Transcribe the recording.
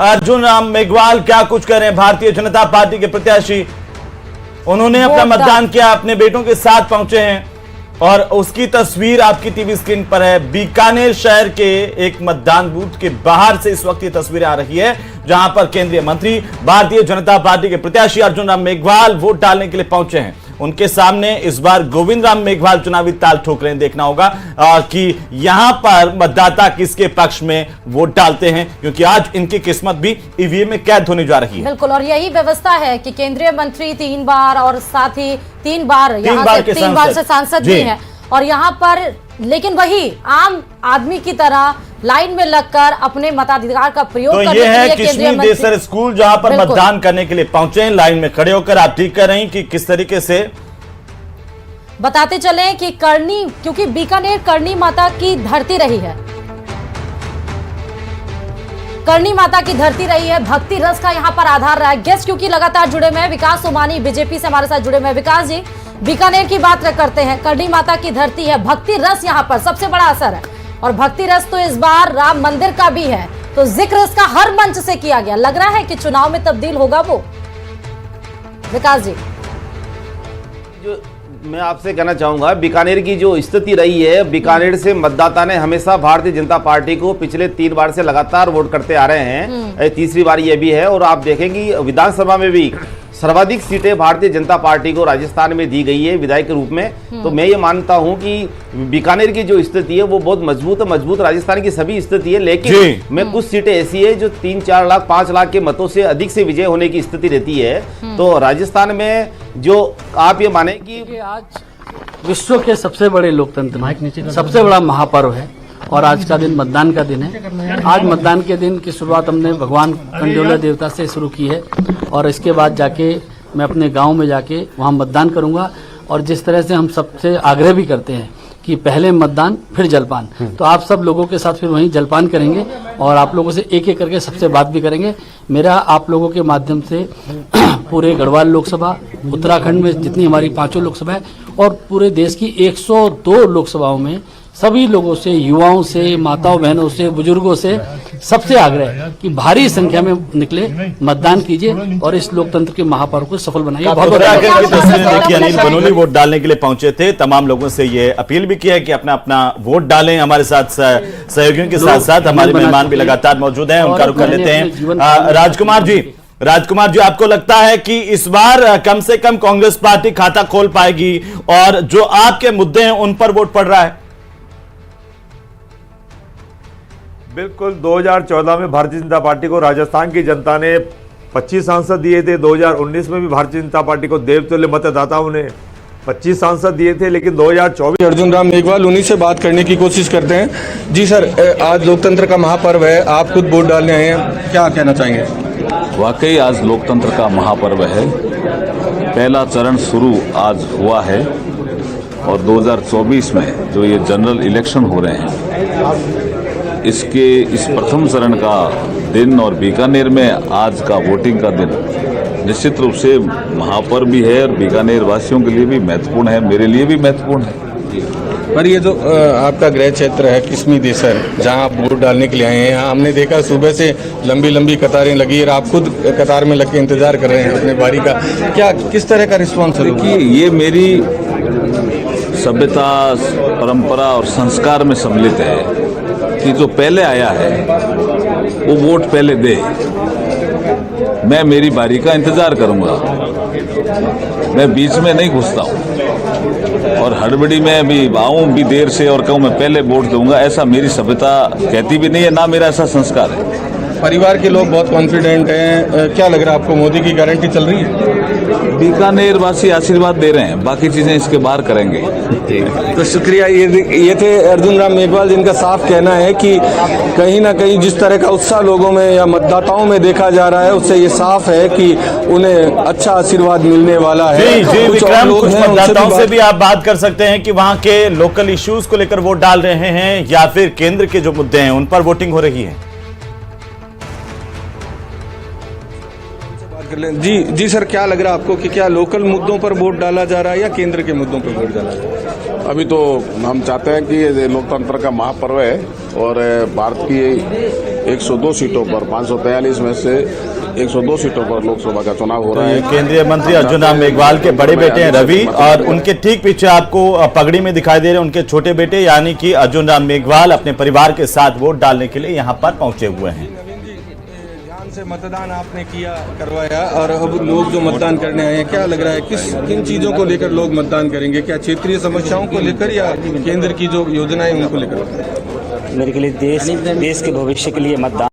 अर्जुन राम मेघवाल क्या कुछ कह रहे हैं, भारतीय जनता पार्टी के प्रत्याशी। उन्होंने अपना मतदान किया, अपने बेटों के साथ पहुंचे हैं और उसकी तस्वीर आपकी टीवी स्क्रीन पर है। बीकानेर शहर के एक मतदान बूथ के बाहर से इस वक्त ये तस्वीर आ रही है, जहां पर केंद्रीय मंत्री भारतीय जनता पार्टी के प्रत्याशी अर्जुन राम मेघवाल वोट डालने के लिए पहुंचे हैं। उनके सामने इस बार गोविंद राम मेघवाल चुनावी ताल ठोक रहे हैं। देखना होगा कि यहां पर मतदाता किसके पक्ष में वोट डालते हैं, क्योंकि आज इनकी किस्मत भी ईवीएम में कैद होने जा रही है। बिल्कुल, और यही व्यवस्था है कि केंद्रीय मंत्री 3 बार और साथ ही 3 बार से सांसद भी हैं और यहाँ पर, लेकिन वही आम आदमी की तरह लाइन में लगकर अपने मताधिकार का प्रयोग करने के लिए ये है किशमी देसर स्कूल, जहां पर मतदान करने के लिए पहुंचे हैं। लाइन में खड़े होकर आप ठीक कर रही कि किस तरीके से बताते चले कि करनी, क्योंकि बीकानेर करनी माता की धरती रही है, करनी माता की धरती रही है, भक्ति रस का यहाँ पर आधार रहा है। गेस्ट क्योंकि लगातार जुड़े हुए हैं, विकास सोमानी बीजेपी से हमारे साथ जुड़े हुए हैं। विकास जी, बीकानेर की बात करते हैं, करनी माता की धरती है, भक्ति रस यहाँ पर सबसे बड़ा असर है और भक्ति रस तो इस बार राम मंदिर का भी है, तो जिक्र इसका हर मंच से किया गया। लग रहा है कि चुनाव में तब्दील होगा वो। विकास जी, जो मैं आपसे कहना चाहूंगा, बीकानेर की जो स्थिति रही है, बीकानेर से मतदाता ने हमेशा भारतीय जनता पार्टी को पिछले 3 बार से लगातार वोट करते आ रहे हैं। तीसरी बार ये भी है और आप देखेंगे विधानसभा में भी सर्वाधिक सीटें भारतीय जनता पार्टी को राजस्थान में दी गई है विधायक के रूप में। तो मैं ये मानता हूं कि बीकानेर की जो स्थिति है वो बहुत मजबूत राजस्थान की सभी स्थिति है, लेकिन मैं कुछ सीटें ऐसी है जो 3-4 लाख 5 लाख के मतों से अधिक से विजय होने की स्थिति रहती है। तो राजस्थान में जो आप ये माने कि आज विश्व के सबसे बड़े लोकतंत्र, सबसे बड़ा महापर्व है और आज का दिन मतदान का दिन है। आज मतदान के दिन की शुरुआत हमने भगवान कंडोला देवता से शुरू की है और इसके बाद जाके मैं अपने गांव में जाके वहां मतदान करूंगा। और जिस तरह से हम सबसे आग्रह भी करते हैं कि पहले मतदान फिर जलपान, तो आप सब लोगों के साथ फिर वहीं जलपान करेंगे और आप लोगों से एक एक करके सबसे बात भी करेंगे। मेरा आप लोगों के माध्यम से पूरे गढ़वाल लोकसभा, उत्तराखंड में जितनी हमारी 5 लोकसभा है और पूरे देश की 102 लोकसभाओं में सभी लोगों से, युवाओं से, माताओं बहनों से, बुजुर्गों से सबसे आग्रह है कि भारी संख्या में निकले, मतदान कीजिए और इस लोकतंत्र के महापर्व को सफल बनाइए। अनिल बनोली वोट डालने के लिए पहुंचे थे, तमाम लोगों से ये अपील भी की है कि अपना अपना वोट डालें। हमारे साथ सहयोगियों के साथ साथ हमारे मेहमान भी लगातार मौजूद हैं, उनका रुख कर लेते हैं। राजकुमार जी, आपको लगता है कि इस बार कम से कम कांग्रेस पार्टी खाता खोल पाएगी और जो आपके मुद्दे हैं उन पर वोट पड़ रहा है? बिल्कुल, 2014 में भारतीय जनता पार्टी को राजस्थान की जनता ने 25 सांसद दिए थे। 2019 में भी भारतीय जनता पार्टी को देवतुल्य मतदाताओं ने 25 सांसद दिए थे, लेकिन 2024 अर्जुन राम मेघवाल उन्हीं से बात करने की कोशिश करते हैं। जी सर, आज लोकतंत्र का महापर्व है, आप खुद वोट डालने आए हैं, क्या कहना चाहेंगे? वाकई आज लोकतंत्र का महापर्व है। पहला चरण शुरू आज हुआ है और 2024 में जो ये जनरल इलेक्शन हो रहे हैं, इस प्रथम चरण का दिन और बीकानेर में आज का वोटिंग का दिन निश्चित रूप से महापर्व भी है और बीकानेर वासियों के लिए भी महत्वपूर्ण है, मेरे लिए भी महत्वपूर्ण है। पर ये जो आपका गृह क्षेत्र है किशमी देसर, जहां आप वोट डालने के लिए आए हैं, यहाँ हमने देखा सुबह से लंबी लंबी कतारें लगी और आप खुद कतार में लग के इंतजार कर रहे हैं अपने बारी का, क्या किस तरह का रिस्पॉन्स? देखिए, ये मेरी सभ्यता, परंपरा और संस्कार में सम्मिलित है कि जो पहले आया है वो वोट पहले दे। मैं मेरी बारी का इंतजार करूंगा, मैं बीच में नहीं घुसता हूं और हड़बड़ी में भी आऊं भी देर से और कहूं मैं पहले वोट दूंगा, ऐसा मेरी सभ्यता कहती भी नहीं है, ना मेरा ऐसा संस्कार है। परिवार के लोग बहुत कॉन्फिडेंट हैं, क्या लग रहा है आपको, मोदी की गारंटी चल रही है? बीकानेर वासी आशीर्वाद दे रहे हैं, बाकी चीजें इसके बाहर करेंगे। तो शुक्रिया। ये थे अर्जुन राम मेघवाल, जिनका साफ कहना है कि कहीं ना कहीं जिस तरह का उत्साह लोगों में या मतदाताओं में देखा जा रहा है, उससे ये साफ है कि उन्हें अच्छा आशीर्वाद मिलने वाला है। कुछ मतदाताओं से भी आप बात कर सकते हैं कि वहां के लोकल इश्यूज को लेकर वोट डाल रहे हैं या फिर केंद्र के जो मुद्दे हैं उन पर वोटिंग हो रही है। जी सर, क्या लग रहा है आपको कि क्या लोकल मुद्दों पर वोट डाला जा रहा है या केंद्र के मुद्दों पर वोट डाला जा रहा है? अभी तो हम चाहते हैं कि ये लोकतंत्र का महापर्व है और भारत की 102 सीटों पर 543 में से 102 सीटों पर लोकसभा का चुनाव हो रहा है। केंद्रीय मंत्री अर्जुन राम मेघवाल के बड़े बेटे हैं रवि, और उनके ठीक पीछे आपको पगड़ी में दिखाई दे रहे हैं उनके छोटे बेटे यानी कि अर्जुन राम मेघवाल अपने परिवार के साथ वोट डालने के लिए यहां पर पहुंचे हुए हैं। ध्यान से मतदान आपने करवाया और अब लोग जो मतदान करने आए हैं, क्या लग रहा है किन चीजों को लेकर लोग मतदान करेंगे? क्या क्षेत्रीय समस्याओं को लेकर या केंद्र की जो योजनाएं उनको लेकर? मेरे के लिए देश के भविष्य के लिए मतदान